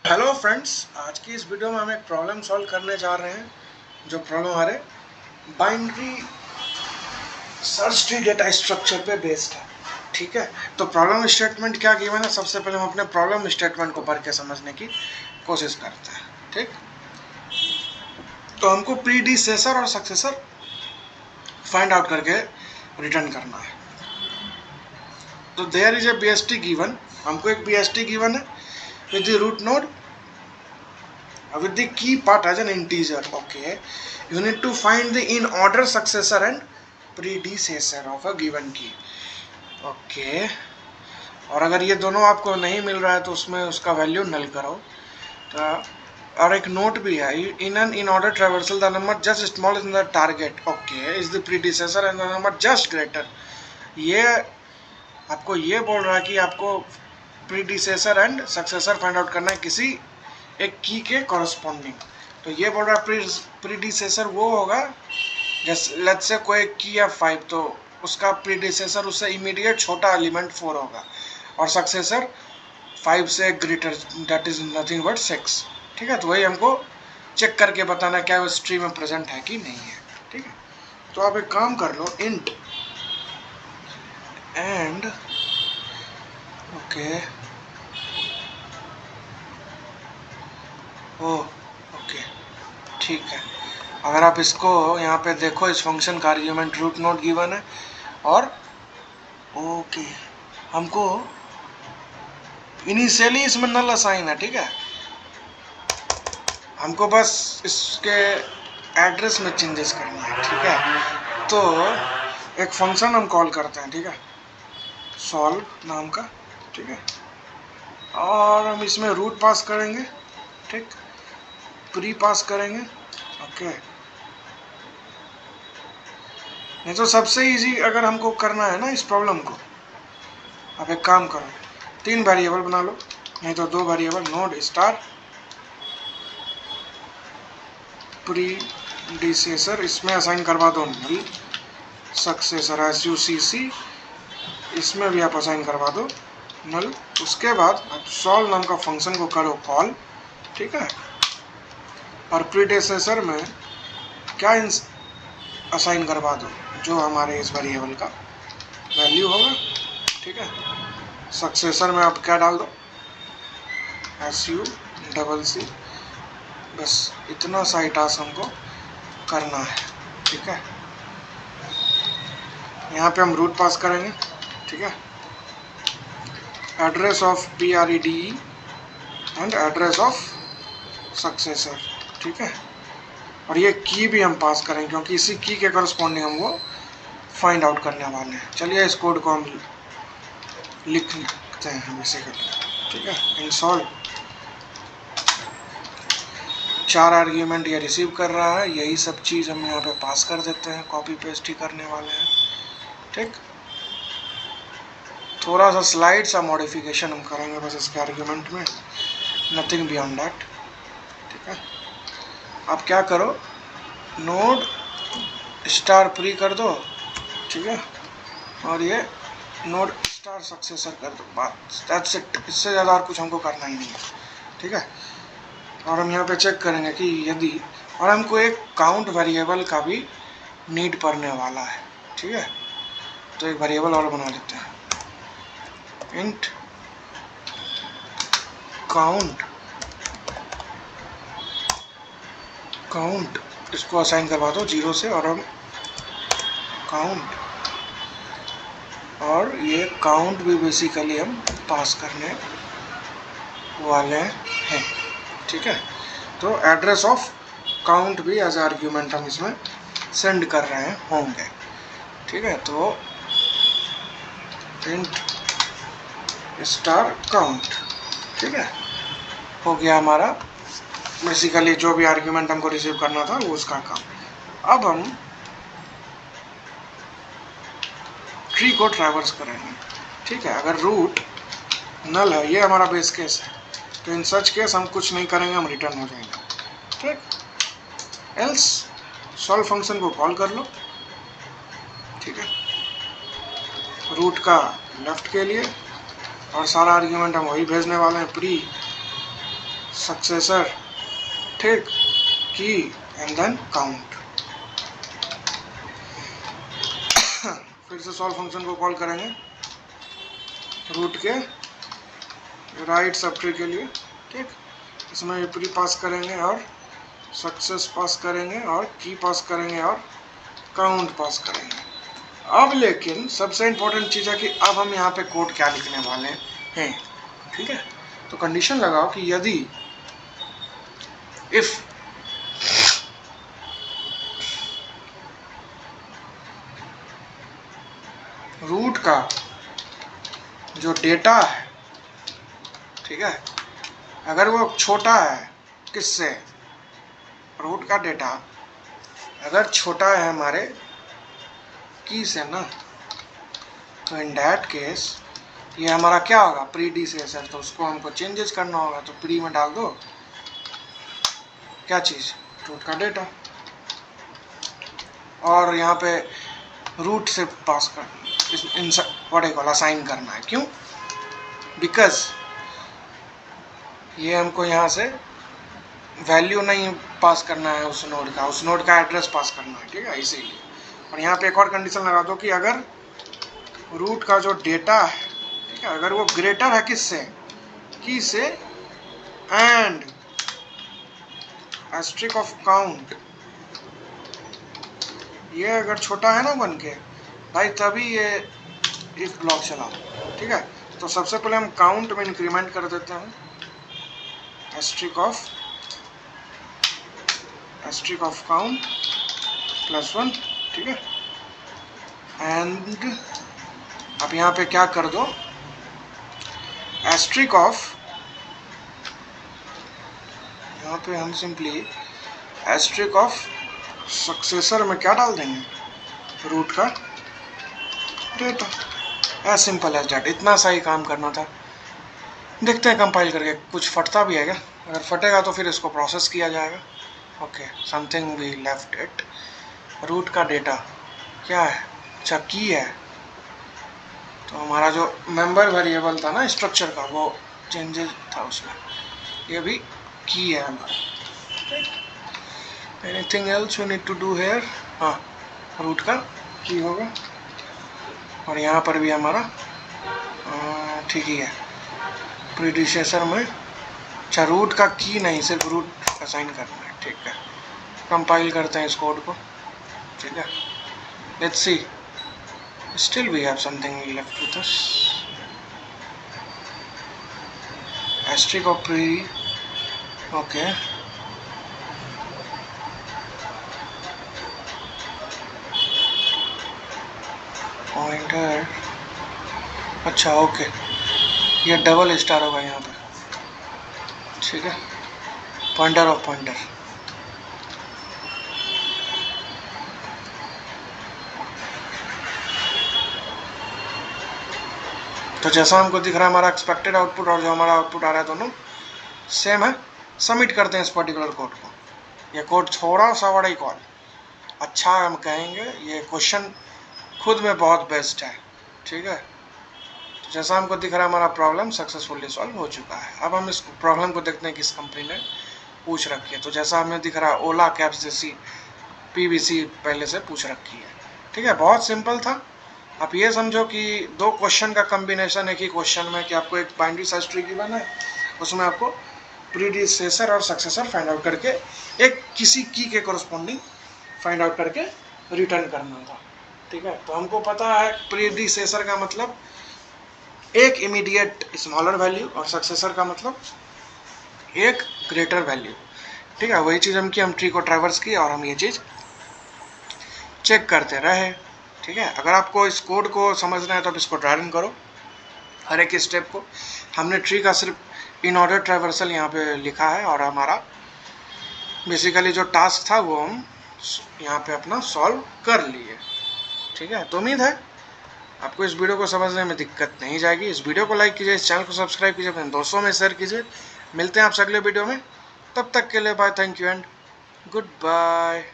Hello friends, आज की इस वीडियो में हम एक प्रॉब्लम सॉल्व करने जा रहे हैं। जो प्रॉब्लम हमारे binary search tree data structure पे बेस्ड है। ठीक है, तो प्रॉब्लम स्टेटमेंट क्या गिवन है, सबसे पहले हम अपने प्रॉब्लम स्टेटमेंट को पढ़ के समझने की कोशिश करते हैं। ठीक, तो हमको प्रीडिसेसर और सक्सेसर फाइंड आउट करके रिटर्न करना है। तो there is a BST given, हमको एक बीएसटी गिवन है with the root node with the key part as an integer. Okay, you need to find the in order successor and predecessor of a given key. Okay, और अगर ये दोनों आपको नहीं मिल रहा है तो उसमें उसका वैल्यू नल करो। तो और एक नोट भी है, in an in order traversal the number just small in the target okay is the predecessor and the number just greater. ये आपको ये बोल रहा है कि आपको predecessor and successor find out करना है किसी एक की के कॉरस्पॉन्डिंग। तो ये बोल रहा है प्रीडिसेसर वो होगा जैसे लेट्स से कोई की है 5, तो उसका प्रीडिसेसर उससे इमीडिएट छोटा एलिमेंट 4 होगा और सक्सेसर 5 से greater, that is nothing but 6। ठीक है, तो वही हमको चेक करके बताना क्या वो स्ट्रीम में प्रेजेंट है कि नहीं है। ठीक है, तो आप एक काम कर लो, इंट एंड ओके ओके ठीक है। अगर आप इसको यहाँ पे देखो, इस फंक्शन का आर्ग्यूमेंट रूट नोड गिवन है और ओके हमको इनिशियली इसमें नल असाइन है। ठीक है, हमको बस इसके एड्रेस में चेंजेस करना है। ठीक है, तो एक फंक्शन हम कॉल करते हैं, ठीक है, सॉल्व नाम का। ठीक है, और हम इसमें रूट पास करेंगे, ठीक, प्री पास करेंगे। ओके, नहीं तो सबसे इजी अगर हमको करना है ना इस प्रॉब्लम को, आप एक काम करो, 3 वेरिएबल बना लो, नहीं तो 2 वेरिएबल, नोड स्टार प्रीडिसेसर, इसमें असाइन करवा दो नल, सक्सेसर SUCC, इसमें भी आप असाइन करवा दो नल। उसके बाद आप सॉल्व नाम का फंक्शन को करो कॉल। ठीक है, और प्रीडिसेसर में क्या असाइन करवा दो जो हमारे इस वेरिएबल का वैल्यू होगा। ठीक है, सक्सेसर में आप क्या डाल दो, SUCC। बस इतना सा ही टास्क हमको करना है। ठीक है, यहाँ पे हम रूट पास करेंगे। ठीक है, address of PREDE and address of successor. ठीक है, और ये की भी हम पास करेंगे क्योंकि इसी की के करस्पॉन्डिंग हम वो फाइंड आउट करने वाले हैं। चलिए इस कोड को हम लिखते हैं बेसिकली। ठीक है, इन सॉल्व 4 आर्ग्यूमेंट ये रिसीव कर रहा है, यही सब चीज़ हम यहाँ पे पास कर देते हैं, कॉपी पेस्ट ही करने वाले हैं। ठीक, थोड़ा सा स्लाइड सा मॉडिफिकेशन हम करेंगे बस इसके आर्ग्यूमेंट में, नथिंग बियॉन्ड दैट। ठीक है, आप क्या करो, नोड स्टार प्री कर दो। ठीक है, और ये नोड स्टार सक्सेसर कर दो, बस दैट्स इट, इससे ज़्यादा और कुछ हमको करना ही नहीं है। ठीक है, और हम यहाँ पे चेक करेंगे कि यदि, और हमको एक काउंट वेरिएबल का भी नीड पड़ने वाला है। ठीक है, तो एक वेरिएबल और बना लेते हैं, इंट काउंट, इसको असाइन करवा दो 0 से, और हम काउंट, और ये काउंट भी बेसिकली हम पास करने वाले हैं। ठीक है, तो एड्रेस ऑफ काउंट भी एज आर्ग्यूमेंट हम इसमें सेंड कर रहे होंगे। ठीक है, तो इंट स्टार काउंट। ठीक है, हो गया हमारा बेसिकली जो भी आर्ग्यूमेंट हमको रिसीव करना था वो उसका काम। अब हम ट्री को ट्रैवर्स करेंगे। ठीक है, अगर रूट नल है, ये हमारा बेस केस है, तो इन सच केस हम कुछ नहीं करेंगे, हम रिटर्न हो जाएंगे। ठीक, एल्स सॉल्व फंक्शन को कॉल कर लो। ठीक है, रूट का लेफ्ट के लिए, और सारा आर्ग्यूमेंट हम वही भेजने वाले हैं, प्री सक्सेसर, ठीक, की एंड देन काउंट। फिर से सॉल्व फंक्शन को कॉल करेंगे रूट के राइट सब ट्री के लिए, ठीक। इसमें प्री पास करेंगे और सक्सेस पास करेंगे और की पास करेंगे और काउंट पास करेंगे। अब लेकिन सबसे इम्पोर्टेंट चीज़ है कि अब हम यहाँ पे कोड क्या लिखने वाले हैं, ठीक है। तो कंडीशन लगाओ कि यदि इफ रूट का जो डेटा है, ठीक है, अगर वो छोटा है किससे, रूट का डेटा अगर छोटा है हमारे की से ना, तो इन दैट केस ये हमारा क्या होगा, प्रीडिसेसर। तो उसको हमको चेंजेस करना होगा, तो प्री में डाल दो क्या चीज़, रूट का डेटा, और यहाँ पे रूट से पास कर व्हाट असाइन करना है। क्यों, बिकॉज ये हमको यहाँ से वैल्यू नहीं पास करना है उस नोड का एड्रेस पास करना है, ठीक है, इसीलिए। और यहाँ पे एक और कंडीशन लगा दो कि अगर रूट का जो डेटा है, ठीक है, अगर वो ग्रेटर है किससे, की से, एंड एस्ट्रिक ऑफ काउंट, ये अगर छोटा है ना बन के भाई, तभी ये इफ ब्लॉक चला, ठीक है। तो सबसे पहले हम काउंट में इंक्रीमेंट कर देते हैं एस्ट्रिक ऑफ काउंट +1, ठीक है। एंड अब यहाँ पे क्या कर दो, एस्ट्रिक ऑफ, यहाँ पे हम सिंपली एस्ट्रिक ऑफ सक्सेसर में क्या डाल देंगे, रूट का data. As simple as that, इतना सा ही काम करना था। देखते हैं कंपाइल करके कुछ फटता भी है क्या, अगर फटेगा तो फिर इसको प्रोसेस किया जाएगा। Okay, something we left it, root का डेटा क्या है, अच्छा की है। तो हमारा जो मेंबर वेरिएबल था ना स्ट्रक्चर का, वो चेंजेस था उसमें, ये भी की है हमारा। Anything else we need to do here, हाँ, रूट का की होगा, और यहाँ पर भी हमारा ठीक ही है, प्रीडिसेसर में, अच्छा रूट का की नहीं, सिर्फ रूट असाइन करना है, ठीक है। कंपाइल करते हैं इस कोड को, ठीक है। Let's see, still we have something left with us, asterisk of pre, okay, pointer, अच्छा ओके, ये डबल स्टार होगा यहाँ पे, ठीक है, पॉइंटर ऑफ पॉइंटर। तो जैसा हमको दिख रहा है हमारा एक्सपेक्टेड आउटपुट और जो हमारा आउटपुट आ रहा है दोनों सेम है। सबमिट करते हैं इस पर्टिकुलर कोड को। ये कोड थोड़ा सा बड़ा ही कॉल अच्छा हम कहेंगे, ये क्वेश्चन खुद में बहुत बेस्ट है, ठीक है। तो जैसा हमको दिख रहा है हमारा प्रॉब्लम सक्सेसफुली सॉल्व हो चुका है। अब हम इस प्रॉब्लम को देखते हैं किस कंपनी ने पूछ रखी है। तो जैसा हमें दिख रहा है ओला कैब्स जैसी PVC पहले से पूछ रखी है, ठीक है, बहुत सिंपल था। आप ये समझो कि दो क्वेश्चन का कम्बिनेशन है कि क्वेश्चन में कि आपको एक बाइनरी सर्च ट्री गिवन है, उसमें आपको प्रीडिसेसर और सक्सेसर फाइंड आउट करके एक किसी की के कोरस्पॉन्डिंग फाइंड आउट करके रिटर्न करना था, ठीक है। तो हमको पता है प्रीडिसेसर का मतलब एक इमीडिएट स्मॉलर वैल्यू और सक्सेसर का मतलब एक ग्रेटर वैल्यू, ठीक है। वही चीज़ हम ट्री को ट्रैवर्स की और हम ये चीज़ चेक करते रहे, ठीक है। अगर आपको इस कोड को समझना है तो आप इसको ड्राई रन करो, हर एक स्टेप को। हमने ट्री का सिर्फ इन ऑर्डर ट्रैवर्सल यहाँ पे लिखा है और हमारा बेसिकली जो टास्क था वो हम यहाँ पे अपना सॉल्व कर लिए, ठीक है। तो उम्मीद है आपको इस वीडियो को समझने में दिक्कत नहीं जाएगी। इस वीडियो को लाइक कीजिए, इस चैनल को सब्सक्राइब कीजिए, अपने दोस्तों में शेयर कीजिए। मिलते हैं आपसे अगले वीडियो में, तब तक के लिए bye, thank you and good bye.